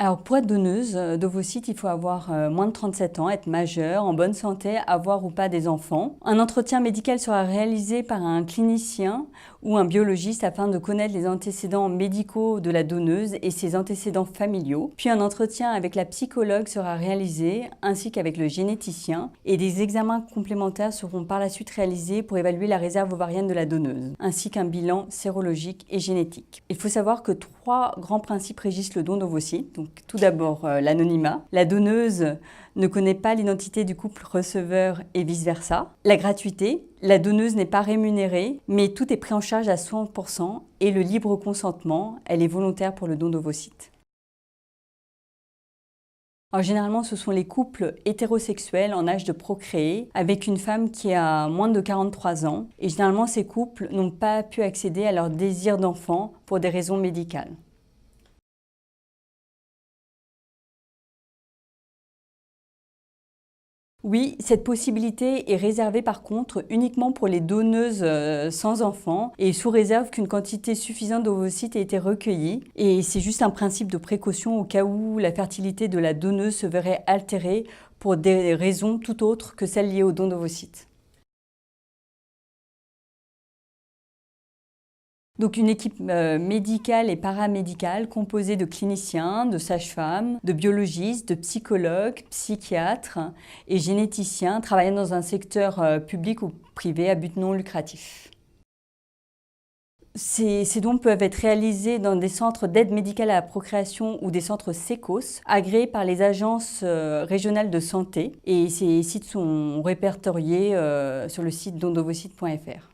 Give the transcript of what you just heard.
Alors pour être donneuse d'ovocytes, il faut avoir moins de 37 ans, être majeur, en bonne santé, avoir ou pas des enfants. Un entretien médical sera réalisé par un clinicien ou un biologiste afin de connaître les antécédents médicaux de la donneuse et ses antécédents familiaux. Puis un entretien avec la psychologue sera réalisé ainsi qu'avec le généticien et des examens complémentaires seront par la suite réalisés pour évaluer la réserve ovarienne de la donneuse, ainsi qu'un bilan sérologique et génétique. Il faut savoir que 3 grands principes régissent le don d'ovocytes. Donc, tout d'abord, l'anonymat. La donneuse ne connaît pas l'identité du couple receveur et vice-versa. La gratuité. La donneuse n'est pas rémunérée, mais tout est pris en charge à 100%. Et le libre consentement, elle est volontaire pour le don d'ovocytes. Alors, généralement, ce sont les couples hétérosexuels en âge de procréer avec une femme qui a moins de 43 ans. Et généralement, ces couples n'ont pas pu accéder à leur désir d'enfant pour des raisons médicales. Oui, cette possibilité est réservée par contre uniquement pour les donneuses sans enfants et sous réserve qu'une quantité suffisante d'ovocytes ait été recueillie. Et c'est juste un principe de précaution au cas où la fertilité de la donneuse se verrait altérée pour des raisons tout autres que celles liées au don d'ovocytes. Donc une équipe médicale et paramédicale composée de cliniciens, de sages-femmes, de biologistes, de psychologues, psychiatres et généticiens travaillant dans un secteur public ou privé à but non lucratif. Ces dons peuvent être réalisés dans des centres d'aide médicale à la procréation ou des centres SECOS, agréés par les agences régionales de santé. Et ces sites sont répertoriés sur le site dondovocytes.fr.